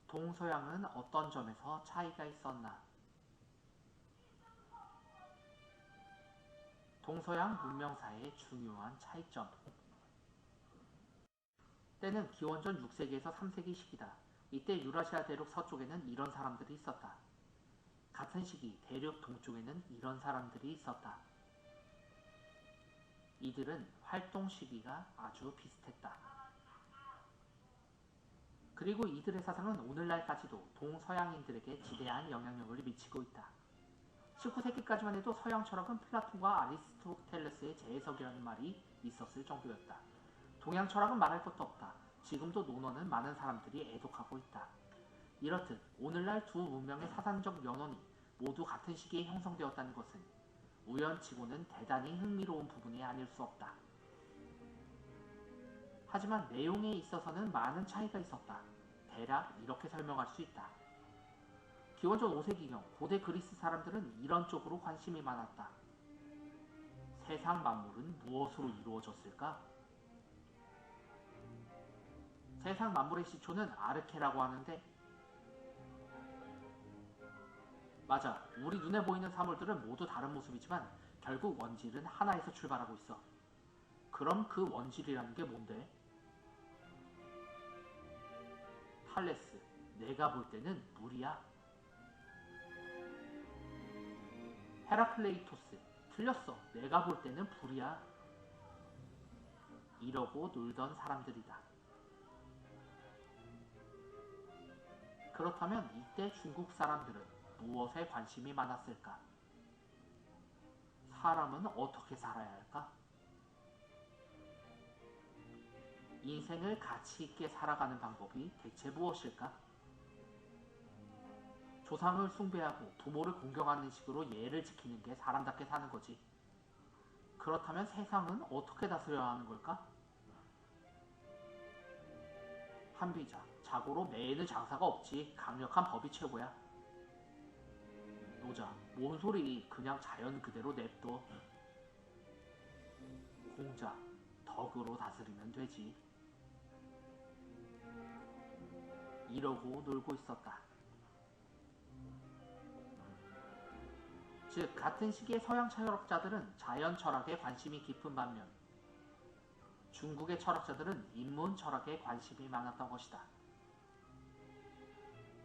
동서양은 어떤 점에서 차이가 있었나? 동서양 문명사의 중요한 차이점. 때는 기원전 6세기에서 3세기 시기다. 이때 유라시아 대륙 서쪽에는 이런 사람들이 있었다. 같은 시기 대륙 동쪽에는 이런 사람들이 있었다. 이들은 활동 시기가 아주 비슷했다. 그리고 이들의 사상은 오늘날까지도 동서양인들에게 지대한 영향력을 미치고 있다. 19세기까지만 해도 서양 철학은 플라톤과 아리스토텔레스의 재해석이라는 말이 있었을 정도였다. 동양 철학은 말할 것도 없다. 지금도 논어는 많은 사람들이 애독하고 있다. 이렇듯 오늘날 두 문명의 사상적 연원이 모두 같은 시기에 형성되었다는 것은 우연치고는 대단히 흥미로운 부분이 아닐 수 없다. 하지만 내용에 있어서는 많은 차이가 있었다. 대략 이렇게 설명할 수 있다. 기원전 5세기경 고대 그리스 사람들은 이런 쪽으로 관심이 많았다. 세상 만물은 무엇으로 이루어졌을까? 세상 만물의 시초는 아르케라고 하는데, 맞아. 우리 눈에 보이는 사물들은 모두 다른 모습이지만 결국 원질은 하나에서 출발하고 있어. 그럼 그 원질이라는 게 뭔데? 탈레스, 내가 볼 때는 물이야. 헤라클레이토스, 틀렸어. 내가 볼 때는 불이야. 이러고 놀던 사람들이다. 그렇다면 이때 중국 사람들은 무엇에 관심이 많았을까? 사람은 어떻게 살아야 할까? 인생을 가치 있게 살아가는 방법이 대체 무엇일까? 조상을 숭배하고 부모를 공경하는 식으로 예를 지키는 게 사람답게 사는 거지. 그렇다면 세상은 어떻게 다스려야 하는 걸까? 한비자, 자고로 매에는 장사가 없지. 강력한 법이 최고야. 노자, 뭔 소리. 그냥 자연 그대로 냅둬. 공자, 덕으로 다스리면 되지. 이러고 놀고 있었다. 즉 같은 시기의 서양 철학자들은 자연 철학에 관심이 깊은 반면 중국의 철학자들은 인문 철학에 관심이 많았던 것이다.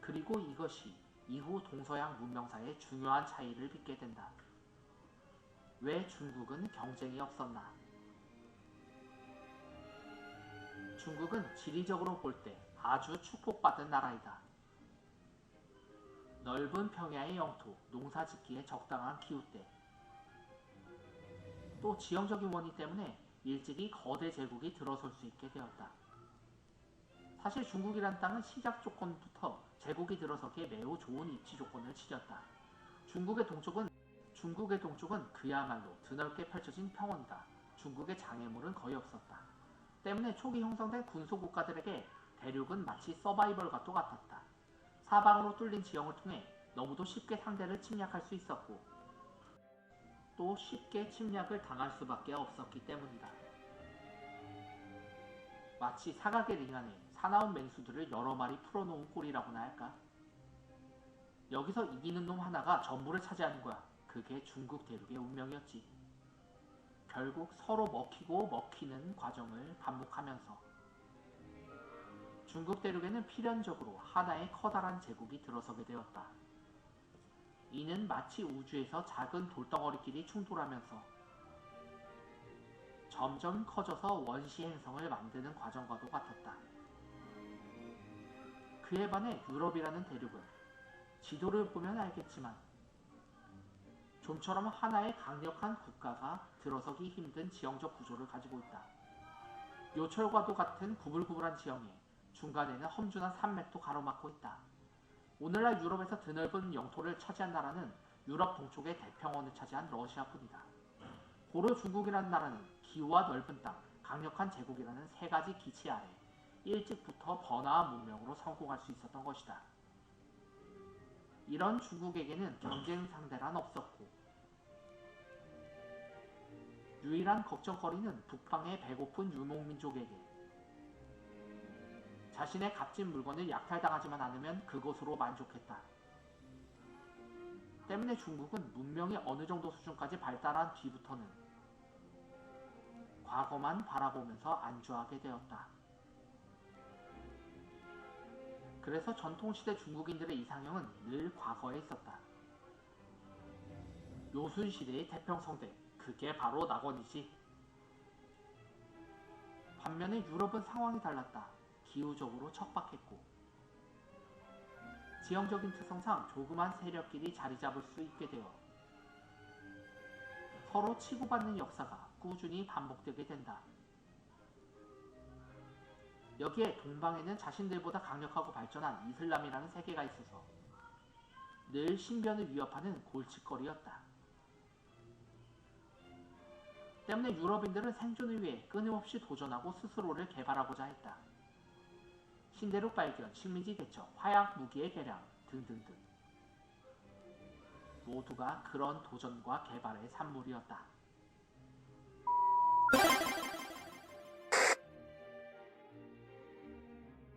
그리고 이것이 이후 동서양 문명사의 중요한 차이를 빚게 된다. 왜 중국은 경쟁이 없었나? 중국은 지리적으로 볼 때 아주 축복받은 나라이다. 넓은 평야의 영토, 농사짓기에 적당한 기후대, 또 지형적인 원인 때문에 일찍이 거대 제국이 들어설 수 있게 되었다. 사실 중국이란 땅은 시작 조건부터 제국이 들어서기에 매우 좋은 입지 조건을 지녔다. 중국의 동쪽은 그야말로 드넓게 펼쳐진 평원이다. 중국의 장애물은 거의 없었다. 때문에 초기 형성된 군소국가들에게 대륙은 마치 서바이벌과도 같았다. 사방으로 뚫린 지형을 통해 너무도 쉽게 상대를 침략할 수 있었고 또 쉽게 침략을 당할 수밖에 없었기 때문이다. 마치 사각의 링 안에 사나운 맹수들을 여러 마리 풀어놓은 꼴이라고나 할까? 여기서 이기는 놈 하나가 전부를 차지하는 거야. 그게 중국 대륙의 운명이었지. 결국 서로 먹히고 먹히는 과정을 반복하면서 중국 대륙에는 필연적으로 하나의 커다란 제국이 들어서게 되었다. 이는 마치 우주에서 작은 돌덩어리끼리 충돌하면서 점점 커져서 원시 행성을 만드는 과정과도 같았다. 그에 반해 유럽이라는 대륙은 지도를 보면 알겠지만 좀처럼 하나의 강력한 국가가 들어서기 힘든 지형적 구조를 가지고 있다. 요철과도 같은 구불구불한 지형에 중간에는 험준한 산맥도 가로막고 있다. 오늘날 유럽에서 드넓은 영토를 차지한 나라는 유럽 동쪽의 대평원을 차지한 러시아뿐이다. 고려 중국이라는 나라는 기후와 넓은 땅, 강력한 제국이라는 세 가지 기치 아래 일찍부터 번화한 문명으로 성공할 수 있었던 것이다. 이런 중국에게는 경쟁 상대란 없었고 유일한 걱정거리는 북방의 배고픈 유목민족에게 자신의 값진 물건을 약탈당하지만 않으면 그것으로 만족했다. 때문에 중국은 문명이 어느 정도 수준까지 발달한 뒤부터는 과거만 바라보면서 안주하게 되었다. 그래서 전통시대 중국인들의 이상형은 늘 과거에 있었다. 요순시대의 태평성대, 그게 바로 낙원이지. 반면에 유럽은 상황이 달랐다. 기후적으로 척박했고 지형적인 특성상 조그만 세력끼리 자리잡을 수 있게 되어 서로 치고받는 역사가 꾸준히 반복되게 된다. 여기에 동방에는 자신들보다 강력하고 발전한 이슬람이라는 세계가 있어서 늘 신변을 위협하는 골칫거리였다. 때문에 유럽인들은 생존을 위해 끊임없이 도전하고 스스로를 개발하고자 했다. 신대륙 발견, 식민지 개척, 화약 무기의 개량 등등등 모두가 그런 도전과 개발의 산물이었다.